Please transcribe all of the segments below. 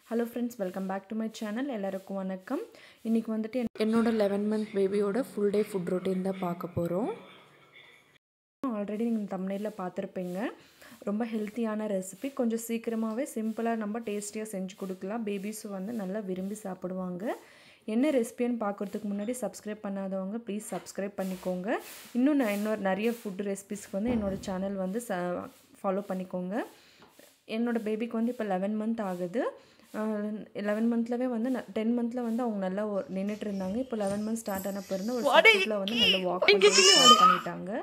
Hello friends, welcome back to my channel. எல்லாருக்கும் வணக்கம். இன்னைக்கு வந்துட்டு என்னோட 11 month பேபியோட full day food routine தான் பார்க்க போறோம். ஆல்ரெடி நீங்க thumbnailல பார்த்திருப்பீங்க. ரொம்ப ஹெல்தியான ரெசிபி, கொஞ்சம் சீக்கிரமாவே சிம்பிளா நம்ம டேஸ்டியா செஞ்சு கொடுக்கலாம். பேபிஸ் வந்து நல்லா விரும்பி சாப்பிடுவாங்க. என்ன ரெசிபின்னு பார்க்கிறதுக்கு முன்னாடி சப்ஸ்கிரைப் பண்ணாதவங்க ப்ளீஸ் சப்ஸ்கிரைப் பண்ணிக்கோங்க. இன்னும் நிறைய ஃபுட் ரெசிபிஸ்க்கு வந்து என்னோட சேனல் வந்து ஃபாலோ பண்ணிக்கோங்க. என்னோட பேபிக்கு வந்து இப்போ 11 month ஆகுது. 11 monthலவே வந்து 10 monthல வந்து அவங்க நல்லா நின்னுட்டு இருந்தாங்க. இப்போ 11 months ஸ்டார்ட் ஆன பிறகு ஒரு ஸ்டெப்ல வந்து நல்லா வாக் பண்ணி ஸ்டார்ட் பண்ணிட்டாங்க.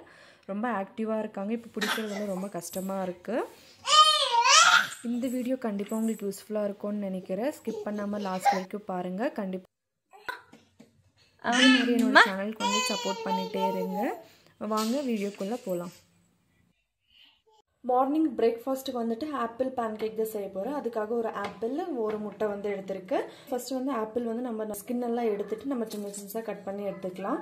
ரொம்ப ஆக்டிவா இருக்காங்க. இப்போ பிடிக்கிறது வந்து ரொம்ப கஷ்டமா இருக்கு. இந்த வீடியோ கண்டிப்பா உங்களுக்கு யூஸ்ஃபுல்லா இருக்கும்னு நினைக்கிறேன். ஸ்கிப் பண்ணாம லாஸ்ட் வரைக்கும் பாருங்க. கண்டிப்பா என்னோட சேனலுக்கு வந்து சப்போர்ட் பண்ணிட்டே இருங்க. வாங்க வீடியோக்குள்ள போலாம். மார்னிங் பிரேக்ஃபாஸ்ட்டுக்கு வந்துட்டு ஆப்பிள் பேன்கேக் தான் செய்ய போகிறேன். அதுக்காக ஒரு ஆப்பிள் ஒரு முட்டை வந்து எடுத்திருக்கேன். ஃபர்ஸ்ட் வந்து ஆப்பிள் வந்து நம்ம ஸ்கின் எல்லாம் எடுத்துட்டு நம்ம சின்ன சின்னதாக கட் பண்ணி எடுத்துக்கலாம்.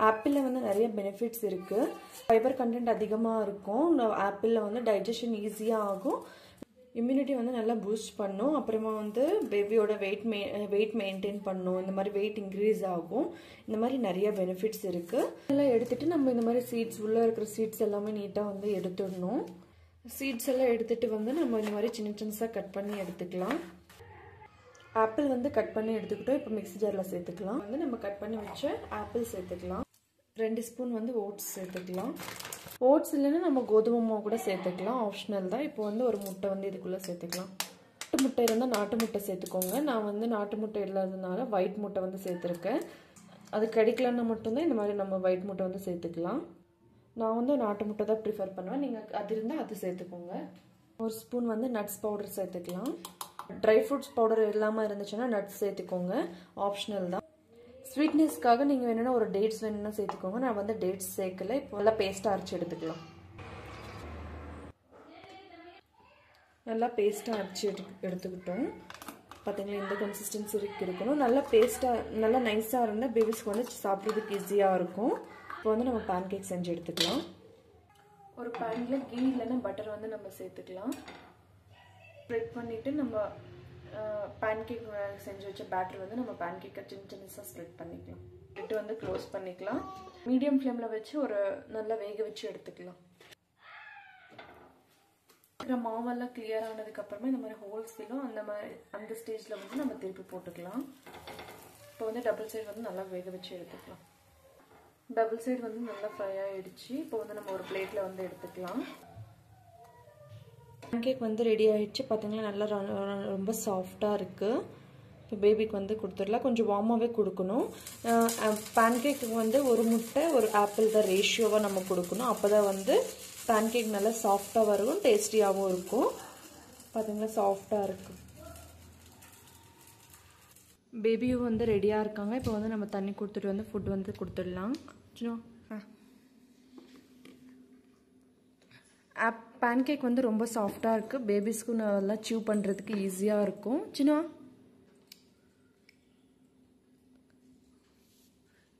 ஆப்பிளில் வந்து நிறைய பெனிஃபிட்ஸ் இருக்குது. ஃபைபர் கண்டென்ட் அதிகமாக இருக்கும். ஆப்பிளில் வந்து டைஜஷன் ஈஸியாக ஆகும். இம்யூனிட்டி வந்து நல்லா பூஸ்ட் பண்ணும். அப்புறமா வந்து பேபியோட வெயிட் மெயின்டைன் பண்ணும். இந்த மாதிரி வெயிட் இன்க்ரீஸ் ஆகும். இந்த மாதிரி நிறைய பெனிஃபிட்ஸ் இருக்குது. இதெல்லாம் எடுத்துட்டு நம்ம இந்த மாதிரி சீட்ஸ் உள்ளே இருக்கிற சீட்ஸ் எல்லாமே நீட்டாக வந்து எடுத்துடணும். சீட்ஸ் எல்லாம் எடுத்துட்டு வந்து நம்ம இந்த மாதிரி சின்ன சின்னதாக கட் பண்ணி எடுத்துக்கலாம். ஆப்பிள் வந்து கட் பண்ணி எடுத்துக்கிட்டோம். இப்போ மிக்ஸி ஜாரில் சேர்த்துக்கலாம். வந்து நம்ம கட் பண்ணி வச்ச ஆப்பிள் சேர்த்துக்கலாம். 2 ஸ்பூன் வந்து ஓட்ஸ் சேர்த்துக்கலாம். ஓட்ஸ் இல்லைன்னா நம்ம கோதுமை மாவு கூட சேர்த்துக்கலாம், ஆப்ஷனல் தான். இப்போ வந்து ஒரு முட்டை வந்து இதுக்குள்ளே சேர்த்துக்கலாம். நாட்டு முட்டை இருந்தால் நாட்டு முட்டை சேர்த்துக்கோங்க. நான் வந்து நாட்டு முட்டை இல்லாததுனால ஒயிட் முட்டை வந்து சேர்த்துருக்கேன். அது கிடைக்கலன்னா மட்டும்தான் இந்த மாதிரி நம்ம ஒயிட் முட்டை வந்து சேர்த்துக்கலாம். நான் வந்து நாட்டு முட்டை தான் ப்ரிஃபர் பண்ணுவேன். நீங்கள் அது இருந்தால் அது சேர்த்துக்கோங்க. ஒரு ஸ்பூன் வந்து நட்ஸ் பவுடர் சேர்த்துக்கலாம். ட்ரை ஃப்ரூட்ஸ் பவுடர் இல்லாமல் இருந்துச்சுன்னா நட்ஸ் சேர்த்துக்கோங்க, ஆப்ஷனல் தான். ஸ்வீட்னஸ்க்காக நீங்கள் வேணும்னா ஒரு டேட்ஸ் வேணும்னா சேர்த்துக்கோங்க. நான் வந்து டேட்ஸ் சேர்க்கல. இப்போ நல்லா பேஸ்ட்டாக அரைச்சி எடுத்துக்கலாம். நல்லா பேஸ்ட்டாக அரைச்சி எடுத்துக்கிட்டோம். பார்த்தீங்களா, இந்த கன்சிஸ்டன்சி இருக்கணும். நல்லா பேஸ்ட்டாக நல்லா நைஸாக இருந்தால் பேபிஸ்க்கு வந்து சாப்பிட்றதுக்கு ஈஸியாக இருக்கும். இப்போ வந்து நம்ம பேன்கேக் செஞ்சு எடுத்துக்கலாம். ஒரு பேனில் கீ இல்லைன்னா பட்டர் வந்து நம்ம சேர்த்துக்கலாம். ஸ்ப்ரெட் பண்ணிவிட்டு நம்ம பேன்கேக் செஞ்சு வச்ச பேட்டர் வந்து நம்ம பேன்கேக்கை சின்ன சின்னதாக ஸ்ப்ரெட் பண்ணிக்கலாம். இட்டு வந்து க்ளோஸ் பண்ணிக்கலாம். மீடியம் ஃப்ளேமில் வச்சு ஒரு நல்லா வேக வச்சு எடுத்துக்கலாம். மாவெல்லாம் கிளியர் ஆனதுக்கப்புறமா இந்த மாதிரி ஹோல்ஸ் ஃபில்லும் அந்த ஸ்டேஜில் வந்து நம்ம திருப்பி போட்டுக்கலாம். இப்போ வந்து டபுள் சைடு வந்து நல்லா வேக வச்சு எடுத்துக்கலாம். டபுள் சைடு வந்து நல்லா ஃப்ரை ஆகிடுச்சு. இப்போ வந்து நம்ம ஒரு பிளேட்டில் வந்து எடுத்துக்கலாம். பேன்கேக் வந்து ரெடி ஆகிடுச்சு. பார்த்தீங்கன்னா நல்லா ரொம்ப சாஃப்டாக இருக்குது. இப்போ பேபிக்கு வந்து கொடுத்துடலாம். கொஞ்சம் வார்மாகவே கொடுக்கணும். பேன்கேக்கு வந்து ஒரு முட்டை ஒரு ஆப்பிள் தான் ரேஷியோவாக நம்ம கொடுக்கணும். அப்போ தான் வந்து பேன்கேக் நல்லா சாஃப்டாக வரும், டேஸ்டியாகவும் இருக்கும். பார்த்தீங்கன்னா சாஃப்டாக இருக்குது. பேபியும் வந்து ரெடியாக இருக்காங்க. இப்போ வந்து நம்ம தண்ணி கொடுத்துட்டு வந்து ஃபுட் வந்து கொடுத்துடலாம். பேன்கேக் வந்து ரொம்ப சாஃப்டாக இருக்குது. பேபிஸ்க்கு நல்லா சீவ் பண்ணுறதுக்கு ஈஸியாக இருக்கும். சின்ன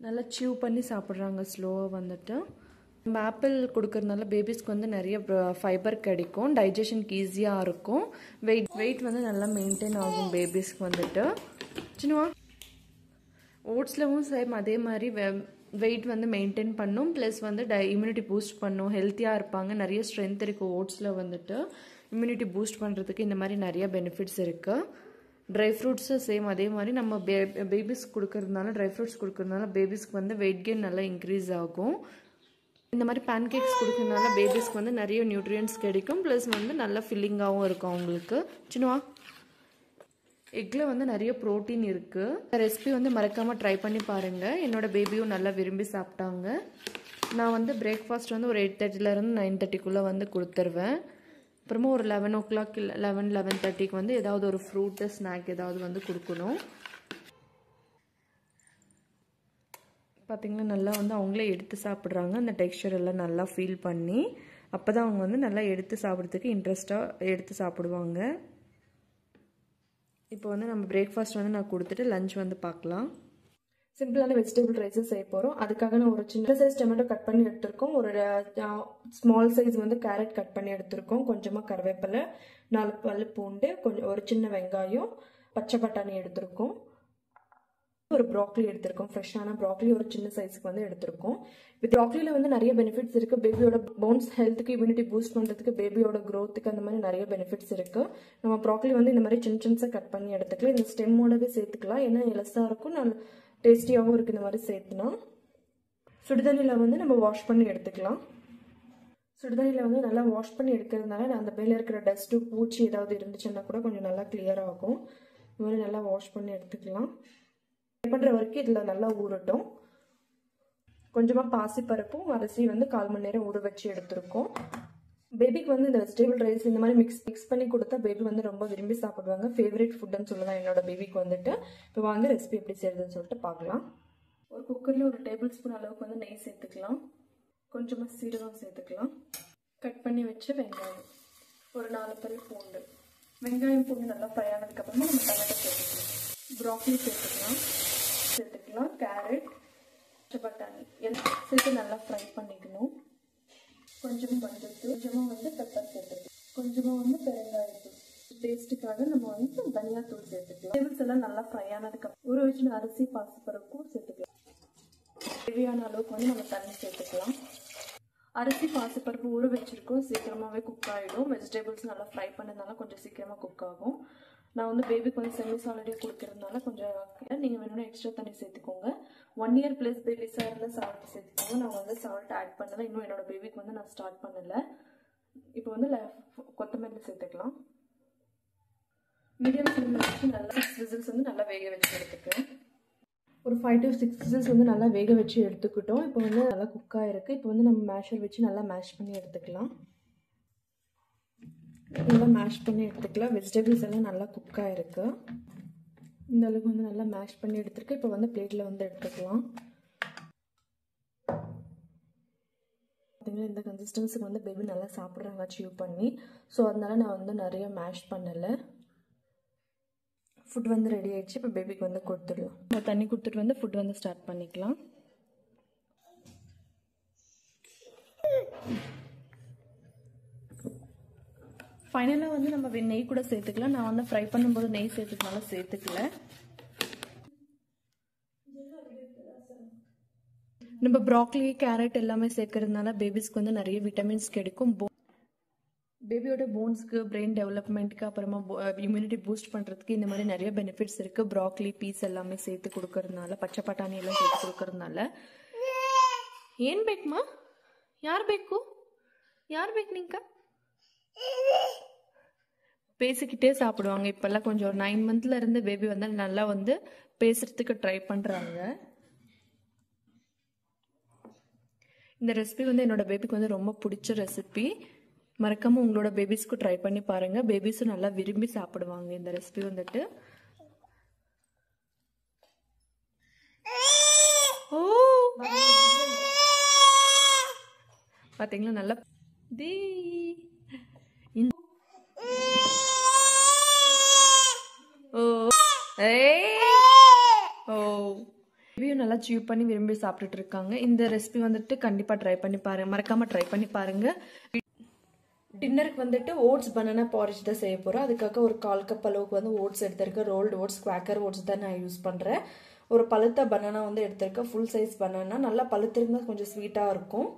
நல்லா சீவ் பண்ணி சாப்பிட்றாங்க ஸ்லோவாக வந்துட்டு. நம்ம ஆப்பிள் கொடுக்கறதுனால பேபிஸ்க்கு வந்து நிறைய ஃபைபர் கிடைக்கும், டைஜஷனுக்கு ஈஸியாக இருக்கும். வெயிட் வந்து நல்லா மெயின்டைன் ஆகும் பேபிஸ்க்கு வந்துட்டு. சின்னவா ஓட்ஸ்லவும் சேம் அதே மாதிரி வெயிட் வந்து மெயின்டைன் பண்ணும், ப்ளஸ் வந்து இம்யூனிட்டி பூஸ்ட் பண்ணும், ஹெல்த்தியாக இருப்பாங்க. நிறைய ஸ்ட்ரென்த் இருக்குது ஓட்ஸில் வந்துட்டு. இம்யூனிட்டி பூஸ்ட் பண்ணுறதுக்கு இந்த மாதிரி நிறைய பெனிஃபிட்ஸ் இருக்குது. ட்ரை ஃப்ரூட்ஸு சேம் அதே மாதிரி நம்ம பேபிஸ் கொடுக்கறதுனால ட்ரை ஃப்ரூட்ஸ் கொடுக்கறதுனால பேபிஸ்க்கு வந்து வெயிட் கெயின் நல்லா இன்க்ரீஸ் ஆகும். இந்த மாதிரி பேன்கேக்ஸ் கொடுக்கறதுனால பேபிஸ்க்கு வந்து நிறைய நியூட்ரியன்ஸ் கிடைக்கும், ப்ளஸ் வந்து நல்லா ஃபில்லிங்காகவும் இருக்கும் அவங்களுக்கு. சின்னவா எக்கில் வந்து நிறைய ப்ரோட்டீன் இருக்குது. இந்த ரெசிபி வந்து மறக்காமல் ட்ரை பண்ணி பாருங்கள். என்னோடய பேபியும் நல்லா விரும்பி சாப்பிட்டாங்க. நான் வந்து பிரேக்ஃபாஸ்ட் வந்து ஒரு 8:30 9:30 வந்து கொடுத்துருவேன். அப்புறமா ஒரு 11 o'clock 11:30 வந்து ஏதாவது ஒரு ஃப்ரூட்டு ஸ்நாக் ஏதாவது வந்து கொடுக்கணும். பார்த்திங்கன்னா நல்லா வந்து அவங்களே எடுத்து சாப்பிட்றாங்க. அந்த டெக்ஸ்சர் எல்லாம் நல்லா ஃபீல் பண்ணி அப்போ தான் அவங்க வந்து நல்லா எடுத்து சாப்பிட்றதுக்கு இன்ட்ரெஸ்ட்டாக எடுத்து சாப்பிடுவாங்க. இப்போ வந்து நம்ம பிரேக்ஃபாஸ்ட் வந்து நான் கொடுத்துட்டு லஞ்ச் வந்து பார்க்கலாம். சிம்பிளான வெஜிடபிள் ரைஸஸ் செய்ய போகிறோம். அதுக்காக நான் ஒரு சின்ன சைஸ் டொமேட்டோ கட் பண்ணி எடுத்துருக்கோம். ஒரு ஸ்மால் சைஸ் வந்து கேரட் கட் பண்ணி எடுத்துருக்கோம். கொஞ்சமாக கருவேப்பிலை, 4 பல் பூண்டு, ஒரு சின்ன வெங்காயம், பச்சை பட்டாணி எடுத்திருக்கோம், ஒரு ப்ராக்லி எடுத்திருக்கோம், ஃப்ரெஷ்ஷான ப்ராக்லி ஒரு சின்ன சைஸ்க்கு வந்து எடுத்திருக்கோம். இப்போ ப்ராக்லியில் வந்து நிறைய பெனிஃபிட்ஸ் இருக்குது. பேபியோட போன்ஸ் ஹெல்த்துக்கு, இம்யூனிட்டி பூஸ்ட் பண்ணுறதுக்கு, பேபியோட க்ரோத்துக்கு அந்த மாதிரி நிறைய பெனிஃபிட்ஸ் இருக்குது. நம்ம ப்ராக்லி வந்து இந்த மாதிரி சின்ன சின்னஸாக கட் பண்ணி எடுத்துக்கலாம். இந்த ஸ்டெம்மோடவே சேர்த்துக்கலாம், ஏன்னா எலஸாக இருக்கும், நல்ல டேஸ்டியாகவும் இருக்குது இந்த மாதிரி சேர்த்துனா. சுடுதண்ணியில் வந்து நம்ம வாஷ் பண்ணி எடுத்துக்கலாம். சுடுதண்ணியில் வந்து நல்லா வாஷ் பண்ணி எடுக்கிறதுனால அந்த மேலே இருக்கிற டஸ்ட்டு பூச்சி ஏதாவது இருந்துச்சுன்னா கூட கொஞ்சம் நல்லா கிளியர் ஆகும். இந்த மாதிரி நல்லா வாஷ் பண்ணி எடுத்துக்கலாம். ஃப்ரை பண்ணுற வரைக்கும் இதில் நல்லா ஊறட்டும். கொஞ்சமாக பாசிப்பருப்பும் அரிசி வந்து 1/4 மணி நேரம் ஊற வச்சு எடுத்துருக்கோம். பேபிக்கு வந்து இந்த வெஜிடபிள் ரைஸ் இந்த மாதிரி மிக்ஸ் பண்ணி கொடுத்தா பேபி வந்து ரொம்ப விரும்பி சாப்பிடுவாங்க. ஃபேவரட் ஃபுட்டுன்னு சொல்லலாம் என்னோட பேபிக்கு வந்துட்டு. இப்போ வாங்க ரெசிபி எப்படி செய்யறதுன்னு சொல்லிட்டு பார்க்கலாம். ஒரு குக்கரில் ஒரு டேபிள் ஸ்பூன் அளவுக்கு வந்து நெய் சேர்த்துக்கலாம். கொஞ்சமாக சீரகம் சேர்த்துக்கலாம். கட் பண்ணி வச்ச வெங்காயம், ஒரு 4 பல் பூண்டு. வெங்காயம் பூண்டு நல்லா ஃப்ரை ஆனதுக்கப்புறமா நம்ம டொமேட்டோ சேர்த்துக்கலாம். ப்ராக்கலி சேர்த்துக்கலாம். கேரட், பச்சை பட்டாணி எல்லாம் சேர்த்து நல்லா ஃப்ரை பண்ணிக்கணும். கொஞ்சமாக மஞ்சள்தூள், கொஞ்சமாக வந்து பெப்பர் சேர்த்துக்கலாம். கொஞ்சமாக வந்து பெருங்காயத்தூள், டேஸ்ட்டுக்காக நம்ம வந்து தனியாத்தூள் சேர்த்துக்கலாம். டேபிள்ஸ் எல்லாம் நல்லா ஃப்ரை ஆனதுக்கப்புறம் ஊற வச்சு அரிசி பாசிப்பருப்பும் சேர்த்துக்கலாம். தேவையான அளவுக்கு வந்து நம்ம தண்ணி சேர்த்துக்கலாம். அரிசி பாசிப்பருப்பு ஊற வச்சிருக்கோம், சீக்கிரமாகவே குக் ஆகிடும். வெஜிடபிள்ஸ் நல்லா ஃப்ரை பண்ணதுனால கொஞ்சம் சீக்கிரமாக குக் ஆகும். நான் வந்து பேபிக்கு வந்து செமி சாலிடே கொடுக்கறதுனால கொஞ்சம் நீங்கள் வேணும்னா எக்ஸ்ட்ரா தண்ணி சேர்த்துக்கோங்க. 1 இயர் ப்ளஸ் பேபிஸாக இருந்தால் சால்ட் சேர்த்துக்கோங்க. நான் வந்து சால்ட் ஆட் பண்ணலை, இன்னும் என்னோட பேபிக்கு வந்து நான் ஸ்டார்ட் பண்ணலை. இப்போ வந்து கொத்தமல்லி சேர்த்துக்கலாம். மீடியம் ஃப்ளேமில் வச்சு நல்லா 6 விசில்ஸ் வந்து நல்லா வேக வச்சு எடுத்துக்கலாம். ஒரு 5 to 6 விசில்ஸ் வந்து நல்லா வேக வச்சு எடுத்துக்கிட்டோம். இப்போ வந்து நல்லா குக் ஆகிருக்கு. இப்போ வந்து நம்ம மேஷர் வச்சு நல்லா மேஷ் பண்ணி எடுத்துக்கலாம். நல்லா மேஷ் பண்ணி எடுத்துக்கலாம். வெஜிடபிள்ஸ் எல்லாம் நல்லா குக் ஆகிருக்கு. இந்த அளவுக்கு வந்து நல்லா மேஷ் பண்ணி எடுத்துருக்கு. இப்போ வந்து பிளேட்டில் வந்து எடுத்துக்கலாம். பார்த்தீங்கன்னா இந்த கன்சிஸ்டன்ஸுக்கு வந்து பேபி நல்லா சாப்பிட்றாங்க சியூ பண்ணி. ஸோ அதனால நான் வந்து நிறைய மேஷ் பண்ணலை. ஃபுட் வந்து ரெடி ஆகிடுச்சு. இப்போ பேபிக்கு வந்து கொடுத்துடலாம். நம்ம தண்ணி கொடுத்துட்டு வந்து ஃபுட் வந்து ஸ்டார்ட் பண்ணிக்கலாம். ஃபைனலாக வந்து நம்ம நெய் கூட சேர்த்துக்கலாம். நான் வந்து ஃப்ரை பண்ணும்போது நெய் சேர்த்துக்கனால சேர்த்துக்கல. நம்ம ப்ராக்லி, கேரட் எல்லாமே சேர்க்கறதுனால பேபிஸ்க்கு வந்து நிறைய விட்டமின்ஸ் கிடைக்கும். பேபியோட போன்ஸ்க்கு, பிரெயின் டெவலப்மெண்ட்க்கு, அப்புறமா இம்யூனிட்டி பூஸ்ட் பண்ணுறதுக்கு இந்த மாதிரி நிறைய பெனிஃபிட்ஸ் இருக்குது. ப்ராக்லி, பீஸ் எல்லாமே சேர்த்து கொடுக்கறதுனால, பச்சை பட்டாணி எல்லாம் சேர்த்து கொடுக்கறதுனால. ஏன் ಬೇಕಮ್ಮ? யார் ಬೇಕು? யார் ಬೇಕು ನಿಂಕ? பேசிக்கிட்டே சாப்பிடுவாங்க. இப்போல்லாம் கொஞ்சம் 9 மந்த்ல இருந்து பேபி வந்து நல்லா வந்து பேசுறதுக்கு ட்ரை பண்ணுறாங்க. இந்த ரெசிபி வந்து என்னோட பேபிக்கு வந்து ரொம்ப பிடிச்ச ரெசிபி. மறக்காம உங்களோட பேபிஸ்க்கு ட்ரை பண்ணி பாருங்க. பேபிஸும் நல்லா விரும்பி சாப்பிடுவாங்க இந்த ரெசிபி வந்துட்டு. ஓ பாத்தீங்களா நல்லா தி ஓ ஓ பேபியும் நல்லா சியூ பண்ணி விரும்பி சாப்பிட்டுட்டு இருக்காங்க. இந்த ரெசிபி வந்துட்டு கண்டிப்பா ட்ரை பண்ணி பாருங்க. மறக்காம ட்ரை பண்ணி பாருங்க. டின்னருக்கு வந்துட்டு ஓட்ஸ் பனானா பாரிஜ் தான் செய்ய போகிறோம். அதுக்காக ஒரு 1/4 கப் அளவுக்கு வந்து ஓட்ஸ் எடுத்திருக்கேன். ரோல்டு ஓட்ஸ், குவாக்கர் ஓட்ஸ் தான் நான் யூஸ் பண்ணுறேன். ஒரு பழுத்த பனானா வந்து எடுத்திருக்கேன். Full size banana. நல்லா பழுத்திருந்தால் கொஞ்சம் ஸ்வீட்டாக இருக்கும்.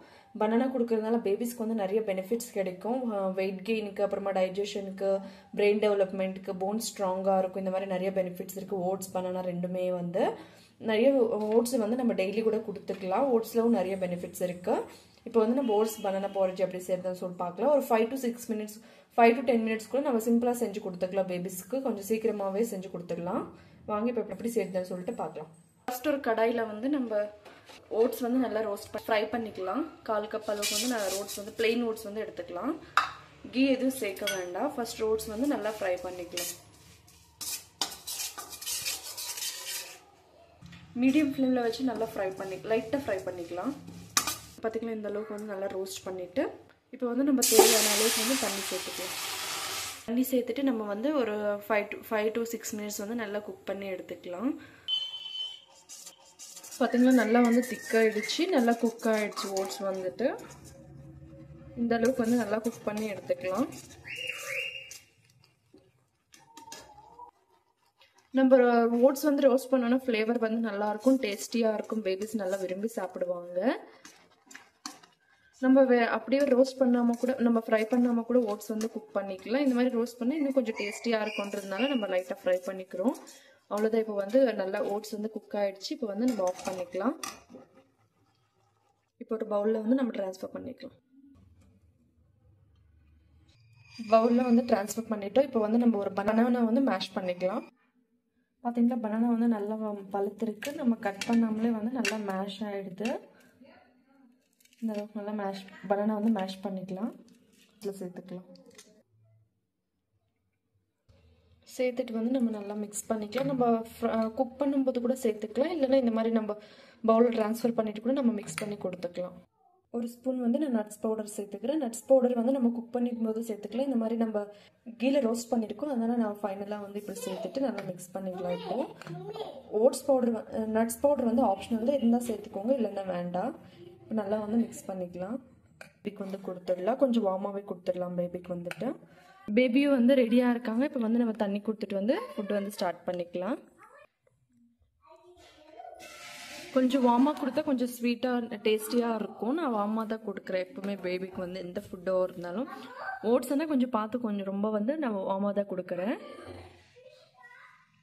பனானா கொடுக்கறதுனால பேபிஸ்க்கு வந்து நிறைய பெனிஃபிட்ஸ் கிடைக்கும். வெயிட் கெயினுக்கு, அப்புறமா டைஜஷனுக்கு, பிரெயின் டெவலப்மெண்ட்டுக்கு, போன் ஸ்ட்ராங்காக இருக்கும். இந்த மாதிரி நிறைய பெனிஃபிட்ஸ் இருக்குது. ஓட்ஸ் பனானா ரெண்டுமே வந்து நிறைய. ஓட்ஸ் வந்து நம்ம டெய்லி கூட கொடுத்துக்கலாம். ஓட்ஸ்லவும் நிறைய பெனிஃபிட்ஸ் இருக்குது. இப்போ வந்து நம்ம ஓட்ஸ் பனானா பாரிஜ் எப்படி செய்யறதுன்னு சொல்லி பார்க்கலாம். ஒரு 5 to 6 மினிட்ஸ், 5 to 10 மினிட்ஸ்க்குள்ள நம்ம சிம்பிளாக செஞ்சு கொடுத்துக்கலாம். பேபிஸ்க்கு கொஞ்சம் சீக்கிரமாகவே செஞ்சு கொடுத்துக்கலாம். வாங்க இப்போ எப்படி செய்யறதுன்னு சொல்லிட்டு பார்க்கலாம். ஃபர்ஸ்ட் ஒரு கடாயில் வந்து நம்ம ஓட்ஸ் வந்து நல்லா ஃப்ரை பண்ணிக்கலாம். 1/4 கப் அளவுக்கு வந்து நான் ஓட்ஸ் வந்து பிளெயின் ஓட்ஸ் வந்து எடுத்துக்கலாம். கீ எதுவும் சேர்க்க வேண்டாம். ஃபர்ஸ்ட் ஓட்ஸ் வந்து நல்லா ஃப்ரை பண்ணிக்கலாம். மீடியம் ஃப்ளேமில் வச்சு நல்லா லைட்டாக ஃப்ரை பண்ணிக்கலாம். பார்த்திங்கன்னா இந்த அளவுக்கு வந்து நல்லா ரோஸ்ட் பண்ணிவிட்டு இப்போ வந்து நம்ம தேவையான அளவுக்கு வந்து தண்ணி சேர்த்துக்கலாம். தண்ணி சேர்த்துட்டு நம்ம வந்து ஒரு 5 to 6 மினிட்ஸ் வந்து நல்லா குக் பண்ணி எடுத்துக்கலாம். பார்த்திங்கன்னா நல்லா வந்து திக்காகிடுச்சு, நல்லா குக் ஆகிடுச்சு. ஓட்ஸ் வந்துட்டு இந்த அளவுக்கு வந்து நல்லா குக் பண்ணி எடுத்துக்கலாம். நம்ம ஓட்ஸ் வந்து ரோஸ்ட் பண்ணோன்னா ஃப்ளேவர் வந்து நல்லா இருக்கும், டேஸ்டியாக இருக்கும், பேபிஸ் நல்லா விரும்பி சாப்பிடுவாங்க. நம்ம அப்படியே ரோஸ்ட் பண்ணாமல் கூட, நம்ம ஃப்ரை பண்ணாமல் கூட ஓட்ஸ் வந்து குக் பண்ணிக்கலாம். இந்த மாதிரி ரோஸ்ட் பண்ணால் இன்னும் கொஞ்சம் டேஸ்டியாக இருக்குன்றதுனால நம்ம லைட்டாக ஃப்ரை பண்ணிக்கிறோம். அவ்வளோதான். இப்போ வந்து நல்லா ஓட்ஸ் வந்து குக் ஆகிடுச்சு. இப்போ வந்து நம்ம ஆஃப் பண்ணிக்கலாம். இப்போ ஒரு பவுலில் வந்து நம்ம ட்ரான்ஸ்ஃபர் பண்ணிக்கலாம். பவுலில் வந்து ட்ரான்ஸ்ஃபர் பண்ணிட்டோம். இப்போ வந்து நம்ம ஒரு பனானா வந்து மேஷ் பண்ணிக்கலாம். பார்த்தீங்களா, பனானா வந்து நல்லா பழுத்திருக்கு. நம்ம கட் பண்ணாமலே வந்து நல்லா மேஷ் ஆகிடுது. இந்த அளவுக்கு நல்லா பனானா வந்து மேஷ் பண்ணிக்கலாம். இதில் சேர்த்துட்டு வந்து நம்ம நல்லா மிக்ஸ் பண்ணிக்கலாம். நம்ம குக் பண்ணும்போது கூட சேர்த்துக்கலாம், இல்லைன்னா இந்த மாதிரி நம்ம பவுலில் ட்ரான்ஸ்ஃபர் பண்ணிட்டு கூட நம்ம மிக்ஸ் பண்ணி கொடுத்துக்கலாம். ஒரு ஸ்பூன் வந்து நான் நட்ஸ் பவுடர் சேர்த்துக்கிறேன். நட்ஸ் பவுடர் வந்து நம்ம குக் பண்ணிக்கும் போது சேர்த்துக்கலாம். இந்த மாதிரி நம்ம கீழே ரோஸ்ட் பண்ணியிருக்கோம், அதனால் நான் ஃபைனலாக வந்து இப்படி சேர்த்துட்டு நல்லா மிக்ஸ் பண்ணிக்கலாம். இப்போது ஓட்ஸ் பவுடர், நட்ஸ் பவுடர் வந்து ஆப்ஷனல், இருந்தால் சேர்த்துக்கோங்க, இல்லைன்னா வேண்டாம். இப்போ நல்லா வந்து மிக்ஸ் பண்ணிக்கலாம். பேபிக்கு வந்து கொடுத்துடலாம், கொஞ்சம் வார்மாகவே கொடுத்துடலாம் பேபிக்கு வந்துட்டு. பேபியும் வந்து ரெடியாக இருக்காங்க. இப்போ வந்து நம்ம தண்ணி கொடுத்துட்டு வந்து ஃபுட்டு வந்து ஸ்டார்ட் பண்ணிக்கலாம். கொஞ்சம் வார்மாக கொடுத்தா கொஞ்சம் ஸ்வீட்டாக டேஸ்டியாக இருக்கும். நான் வார்மாக தான் கொடுக்குறேன் எப்போவுமே பேபிக்கு வந்து எந்த ஃபுட்டோ இருந்தாலும். ஓட்ஸ்னால் கொஞ்சம் பார்த்து கொஞ்சம் ரொம்ப வந்து நான் வார்மாக தான் கொடுக்குறேன்.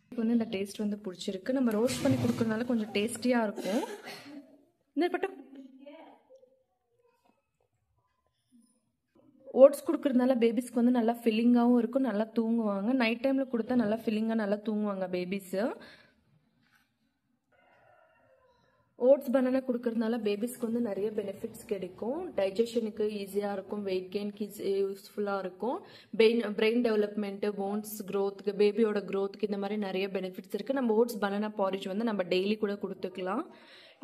இப்போ வந்து இந்த டேஸ்ட் வந்து பிடிச்சிருக்கு. நம்ம ரோஸ்ட் பண்ணி கொடுக்குறதுனால கொஞ்சம் டேஸ்டியாக இருக்கும். இந்த பட்டம் ஓட்ஸ் கொடுக்குறதுனால பேபிஸ்க்கு வந்து நல்லா ஃபில்லிங்காகவும் இருக்கும், நல்லா தூங்குவாங்க. நைட் டைமில் கொடுத்தா நல்லா ஃபில்லிங்காக நல்லா தூங்குவாங்க பேபிஸு. ஓட்ஸ் பனானா கொடுக்கறதுனால பேபிஸ்க்கு வந்து நிறைய பெனிஃபிட்ஸ் கிடைக்கும். டைஜஷனுக்கு ஈஸியாக இருக்கும், வெயிட் கெயின்க்கு யூஸ்ஃபுல்லாக இருக்கும், பிரெயின் டெவலப்மெண்ட்டு, போன்ஸ் க்ரோத்துக்கு, பேபியோட க்ரோத்துக்கு இந்த மாதிரி நிறைய பெனிஃபிட்ஸ் இருக்குது. நம்ம ஓட்ஸ் பனானா பாரிஜ் வந்து நம்ம டெய்லி கூட கொடுத்துக்கலாம்.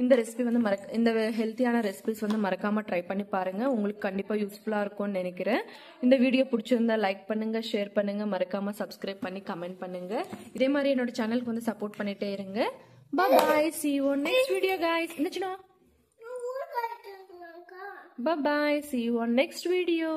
இந்த ரெசிபி வந்து இந்த ஹெல்த்தியான ரெசிபிஸ் வந்து மறக்காமல் ட்ரை பண்ணி பாருங்கள். உங்களுக்கு கண்டிப்பாக யூஸ்ஃபுல்லாக இருக்கும்னு நினைக்கிறேன். இந்த வீடியோ பிடிச்சிருந்தா லைக் பண்ணுங்கள், ஷேர் பண்ணுங்கள், மறக்காமல் சப்ஸ்கிரைப் பண்ணி கமெண்ட் பண்ணுங்கள். இதே மாதிரி என்னோட சேனலுக்கு வந்து சப்போர்ட் பண்ணிகிட்டே இருங்க. Bye-bye. See you on next video, guys. Bye-bye. See you on next video.